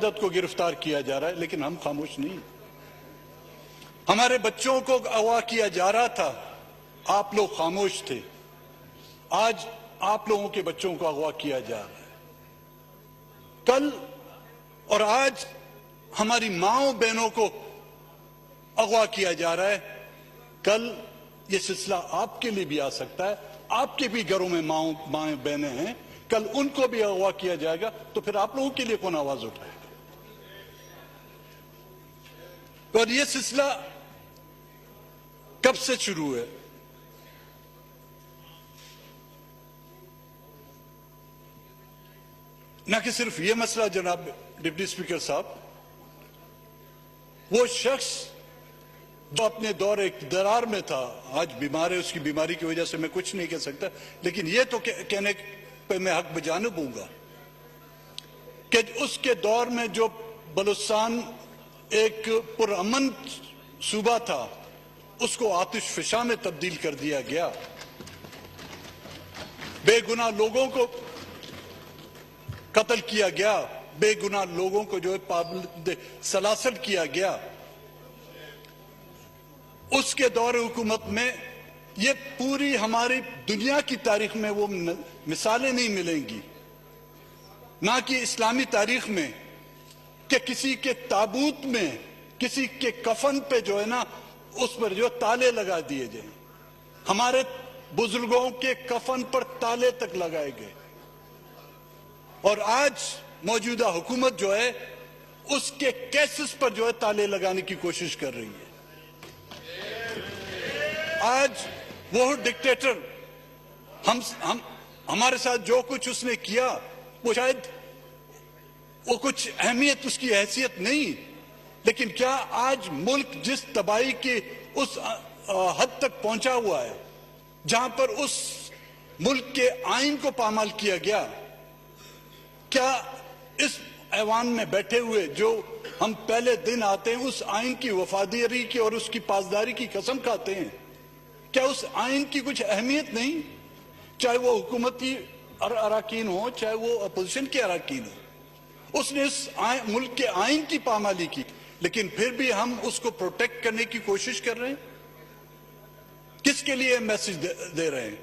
عدد کو گرفتار کیا جا رہا ہے، لیکن ہم خاموش نہیں۔ ہمارے بچوں کو اغوا کیا جا رہا تھا، آپ لوگ خاموش تھے۔ آج آپ لوگوں کے بچوں کو اغوا کیا جا رہا ہے۔ کل اور آج ہماری ماؤں بہنوں کو اغوا کیا جا رہا ہے۔ کل یہ سلسلہ آپ کے لیے بھی آ سکتا ہے، آپ کے بھی گھروں میں مائیں بہنیں ہیں، کل ان کو بھی اغوا کیا جائے گا، تو پھر آپ لوگوں کے لیے کون آواز اٹھائے گا؟ اور یہ سلسلہ کب سے شروع ہے؟ نہ کہ صرف یہ مسئلہ جناب ڈپٹی اسپیکر صاحب، وہ شخص جو اپنے دور اقتدار میں تھا، آج بیمار ہے، اس کی بیماری کی وجہ سے میں کچھ نہیں کہہ سکتا، لیکن یہ تو کہنے پہ میں حق بجانب ہوں گا کہ اس کے دور میں جو بلوچستان ایک پرامن صوبہ تھا، اس کو آتش فشاں میں تبدیل کر دیا گیا، بے گناہ لوگوں کو قتل کیا گیا، بے گناہ لوگوں کو جو ہے پابند سلاسل کیا گیا۔ اس کے دور حکومت میں یہ پوری ہماری دنیا کی تاریخ میں وہ مثالیں نہیں ملیں گی، نہ کہ اسلامی تاریخ میں، کہ کسی کے تابوت میں، کسی کے کفن پہ جو ہے نا، اس پر جو تالے لگا دیے جائیں۔ ہمارے بزرگوں کے کفن پر تالے تک لگائے گئے، اور آج موجودہ حکومت جو ہے اس کے کیسز پر جو ہے تالے لگانے کی کوشش کر رہی ہے۔ آج وہ ڈکٹیٹر ہمارے ساتھ جو کچھ اس نے کیا، وہ شاید وہ کچھ اہمیت اس کی حیثیت نہیں، لیکن کیا آج ملک جس تباہی کی اس حد تک پہنچا ہوا ہے، جہاں پر اس ملک کے آئین کو پامال کیا گیا، کیا اس ایوان میں بیٹھے ہوئے جو ہم پہلے دن آتے ہیں اس آئین کی وفاداری کی اور اس کی پاسداری کی قسم کھاتے ہیں، کیا اس آئین کی کچھ اہمیت نہیں؟ چاہے وہ حکومتی اراکین ہو، چاہے وہ اپوزیشن کے اراکین ہو، اس نے اس ملک کے آئین کی پامالی کی، لیکن پھر بھی ہم اس کو پروٹیکٹ کرنے کی کوشش کر رہے ہیں۔ کس کے لیے میسج دے رہے ہیں؟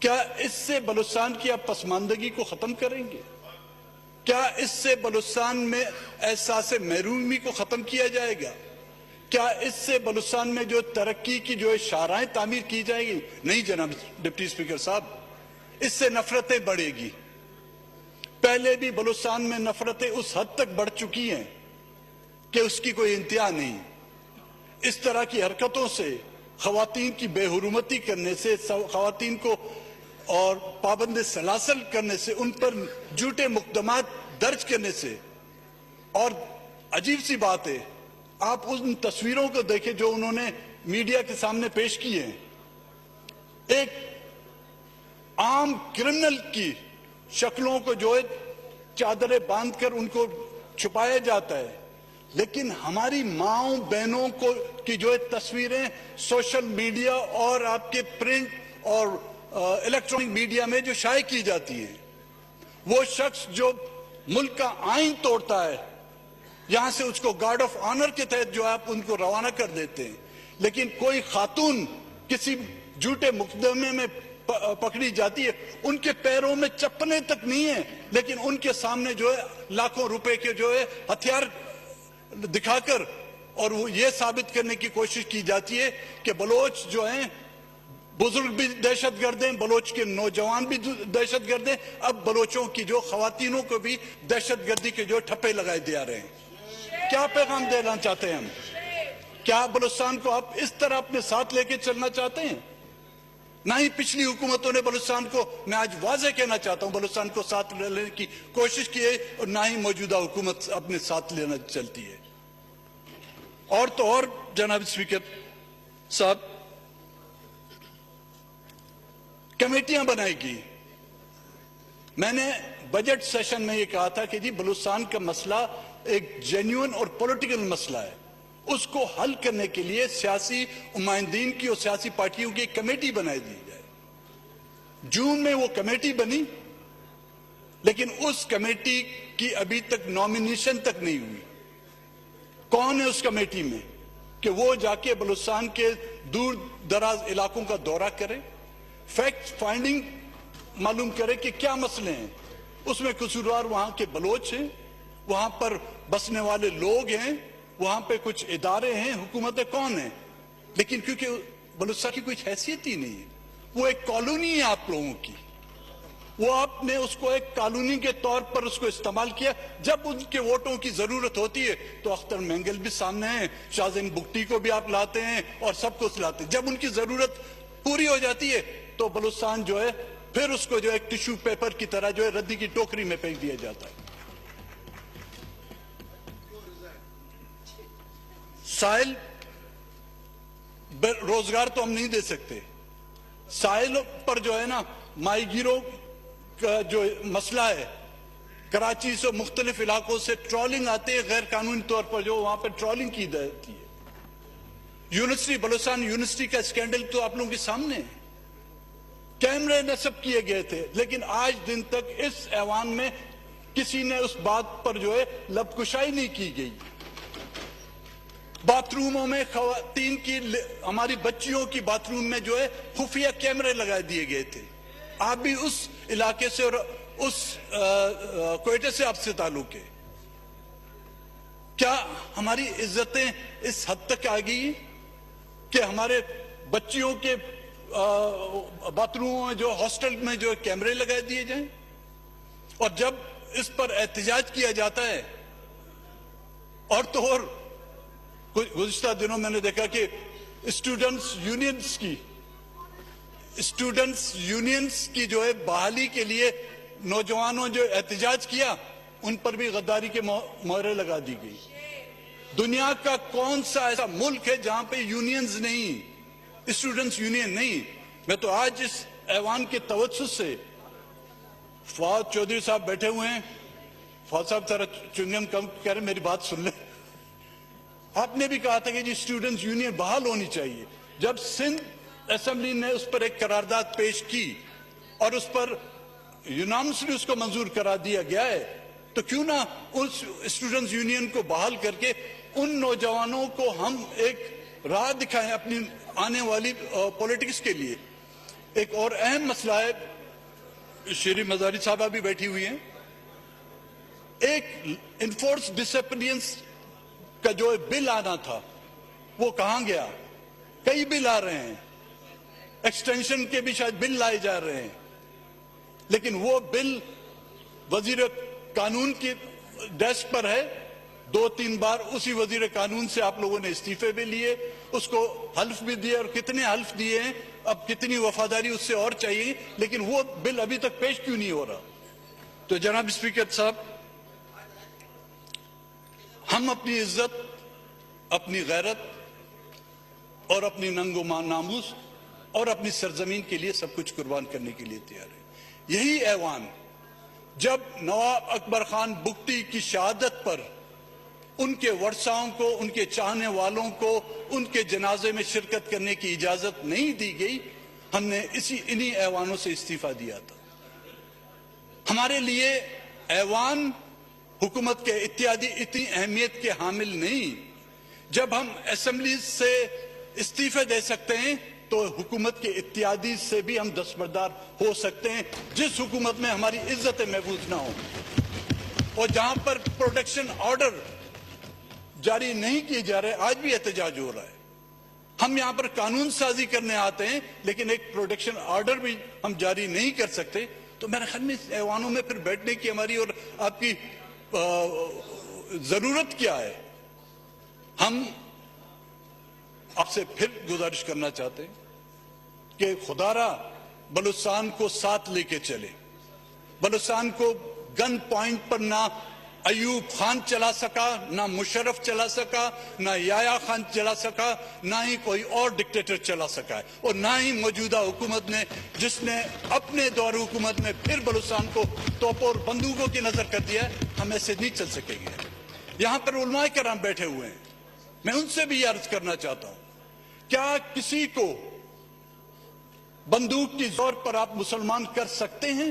کیا اس سے بلوچستان کی آپ پسماندگی کو ختم کریں گے؟ کیا اس سے بلوچستان میں احساس محرومی کو ختم کیا جائے گا؟ کیا اس سے بلوچستان میں جو ترقی کی جو شاہراہیں تعمیر کی جائے گی؟ نہیں جناب ڈپٹی اسپیکر صاحب، اس سے نفرتیں بڑھے گی۔ پہلے بھی بلوچستان میں نفرتیں اس حد تک بڑھ چکی ہیں کہ اس کی کوئی انتہا نہیں۔ اس طرح کی حرکتوں سے، خواتین کی بے حرمتی کرنے سے، خواتین کو اور پابند سلاسل کرنے سے، ان پر جھوٹے مقدمات درج کرنے سے، اور عجیب سی بات ہے، آپ ان تصویروں کو دیکھیں جو انہوں نے میڈیا کے سامنے پیش کی ہیں، ایک عام کرمنل کی شکلوں کو جو ہے چادریں باندھ کر ان کو چھپایا جاتا ہے، لیکن ہماری ماؤں بہنوں کی جو ہے تصویریں سوشل میڈیا اور آپ کے پرنٹ اور الیکٹرانک میڈیا میں جو شائع کی جاتی ہیں، وہ شخص جو ملک کا آئین توڑتا ہے، یہاں سے اس کو گارڈ آف آنر کے تحت جو آپ ان کو روانہ کر دیتے ہیں، لیکن کوئی خاتون کسی جھوٹے مقدمے میں پکڑی جاتی ہے، ان کے پیروں میں چپلیں تک نہیں ہیں، لیکن ان کے سامنے جو ہے لاکھوں روپے کے جو ہے ہتھیار دکھا کر اور وہ یہ ثابت کرنے کی کوشش کی جاتی ہے کہ بلوچ جو ہیں بزرگ بھی دہشت گرد ہیں، بلوچ کے نوجوان بھی دہشت گرد ہیں، اب بلوچوں کی جو خواتینوں کو بھی دہشت گردی کے جو ٹھپے لگائے دیا رہے ہیں۔ کیا پیغام دینا چاہتے ہیں ہم؟ کیا بلوچستان کو آپ اس طرح اپنے ساتھ لے کے چلنا چاہتے ہیں؟ نہ ہی پچھلی حکومتوں نے بلوچستان کو، میں آج واضح کہنا چاہتا ہوں، بلوچستان کو ساتھ لینے کی کوشش کی ہے، اور نہ ہی موجودہ حکومت اپنے ساتھ لینا چلتی ہے۔ اور تو اور جناب اسپیکر صاحب، کمیٹیاں بنائے گی۔ میں نے بجٹ سیشن میں یہ کہا تھا کہ جی بلوچستان کا مسئلہ ایک جینیون اور پولیٹیکل مسئلہ ہے، اس کو حل کرنے کے لیے سیاسی نمائندین کی اور سیاسی پارٹیوں کی ایک کمیٹی بنائی دی جائے۔ جون میں وہ کمیٹی بنی، لیکن اس کمیٹی کی ابھی تک نامینیشن تک نہیں ہوئی. کون ہے اس کمیٹی میں کہ وہ جا کے بلوچستان کے دور دراز علاقوں کا دورہ کرے, فیکٹ فائنڈنگ معلوم کرے کہ کیا مسئلے ہیں. اس میں قصوروار وہاں کے بلوچ ہیں, وہاں پر بسنے والے لوگ ہیں, وہاں پہ کچھ ادارے ہیں, حکومتیں کون ہیں, لیکن کیونکہ بلوچستان کی کوئی حیثیت ہی نہیں ہے, وہ ایک کالونی ہے آپ لوگوں کی, وہ آپ نے اس کو ایک کالونی کے طور پر اس کو استعمال کیا. جب ان کے ووٹوں کی ضرورت ہوتی ہے تو اختر مینگل بھی سامنے ہیں, شاہزین بگٹی کو بھی آپ لاتے ہیں اور سب کو لاتے ہیں. جب ان کی ضرورت پوری ہو جاتی ہے تو بلوچستان جو ہے پھر اس کو جو ایک ٹشو پیپر کی طرح جو ہے ردی کی ٹوکری میں پھینک دیا جاتا ہے. ساحل روزگار تو ہم نہیں دے سکتے. ساحل پر جو ہے نا ماہی گیروں کا جو مسئلہ ہے, کراچی سے مختلف علاقوں سے ٹرالنگ آتے ہیں غیر قانونی طور پر, جو وہاں پہ ٹرالنگ کی جاتی ہے. یونیورسٹی بلوچستان یونیورسٹی کا اسکینڈل تو آپ لوگوں کے سامنے ہے, کیمرے نصب کیے گئے تھے, لیکن آج دن تک اس ایوان میں کسی نے اس بات پر جو ہے لب کشائی نہیں کی گئی. باتھ روموں میں خواتین کی, ہماری بچیوں کی باتھ روم میں جو ہے خفیہ کیمرے لگا دیے گئے تھے. آپ بھی اس علاقے سے اور اس کوئٹے سے آپ سے تعلق ہے. کیا ہماری عزتیں اس حد تک آ گئی کہ ہمارے بچیوں کے باتھ روموں میں جو ہاسٹل میں جو کیمرے لگا دیے جائیں؟ اور جب اس پر احتجاج کیا جاتا ہے, اور تو اور گزشتہ دنوں میں نے دیکھا کہ اسٹوڈنٹس یونینز کی جو ہے بحالی کے لیے نوجوانوں جو احتجاج کیا, ان پر بھی غداری کے مہرے لگا دی گئی. دنیا کا کون سا ایسا ملک ہے جہاں پہ یونینز نہیں, اسٹوڈنٹس یونین نہیں؟ میں تو آج اس ایوان کے توسط سے, فواد چودھری صاحب بیٹھے ہوئے ہیں, فواد صاحب ذرا چنگم کم کریں, میری بات سن لیں. آپ نے بھی کہا تھا کہ جی اسٹوڈنٹس یونین بحال ہونی چاہیے. جب سندھ اسمبلی نے اس پر ایک قرارداد پیش کی اور اس پر یونانسلی اس کو منظور کرا دیا گیا ہے, تو کیوں نہ اس اسٹوڈنٹس یونین کو بحال کر کے ان نوجوانوں کو ہم ایک راہ دکھائیں اپنی آنے والی پولیٹکس کے لیے. ایک اور اہم مسئلہ ہے, شیری مزاری صاحبہ بھی بیٹھی ہوئی ہیں, ایک انفورس ڈسپلینس کا جو بل آنا تھا وہ کہاں گیا؟ کئی بل آ رہے ہیں, ایکسٹینشن کے بھی شاید بل لائے جا رہے ہیں, لیکن وہ بل وزیر قانون کی ڈیسک پر ہے. 2-3 بار اسی وزیر قانون سے آپ لوگوں نے استعفے بھی لیے, اس کو حلف بھی دیے, اور کتنے حلف دیے ہیں, اب کتنی وفاداری اس سے اور چاہیے, لیکن وہ بل ابھی تک پیش کیوں نہیں ہو رہا؟ تو جناب اسپیکر صاحب, ہم اپنی عزت, اپنی غیرت اور اپنی ننگ و ناموس اور اپنی سرزمین کے لیے سب کچھ قربان کرنے کے لیے تیار ہیں. یہی ایوان جب نواب اکبر خان بگٹی کی شہادت پر ان کے ورثاؤں کو, ان کے چاہنے والوں کو ان کے جنازے میں شرکت کرنے کی اجازت نہیں دی گئی, ہم نے انہی ایوانوں سے استعفیٰ دیا تھا. ہمارے لیے ایوان حکومت کے اتحادی اتنی اہمیت کے حامل نہیں. جب ہم اسمبلی سے استعفے دے سکتے ہیں تو حکومت کے اتحادی سے بھی ہم دستبردار ہو سکتے ہیں, جس حکومت میں ہماری عزتیں محفوظ نہ ہوں, اور جہاں پر پروٹیکشن آرڈر جاری نہیں کیے جا رہے. آج بھی احتجاج ہو رہا ہے. ہم یہاں پر قانون سازی کرنے آتے ہیں, لیکن ایک پروٹیکشن آرڈر بھی ہم جاری نہیں کر سکتے. تو میرے خیال میں ایوانوں میں پھر بیٹھنے کی ہماری اور آپ کی ضرورت کیا ہے؟ ہم آپ سے پھر گزارش کرنا چاہتے ہیں کہ خدا را بلوچستان کو ساتھ لے کے چلے. بلوچستان کو گن پوائنٹ پر نہ ایوب خان چلا سکا, نہ مشرف چلا سکا, نہ یایا خان چلا سکا, نہ ہی کوئی اور ڈکٹیٹر چلا سکا ہے, اور نہ ہی موجودہ حکومت نے, جس نے اپنے دور حکومت میں پھر بلوچستان کو توپوں اور بندوقوں کی نظر کر دیا ہے. ہم ایسے نہیں چل سکیں گے. یہاں پر علماء کرام بیٹھے ہوئے ہیں, میں ان سے بھی یہ عرض کرنا چاہتا ہوں, کیا کسی کو بندوق کی زور پر آپ مسلمان کر سکتے ہیں؟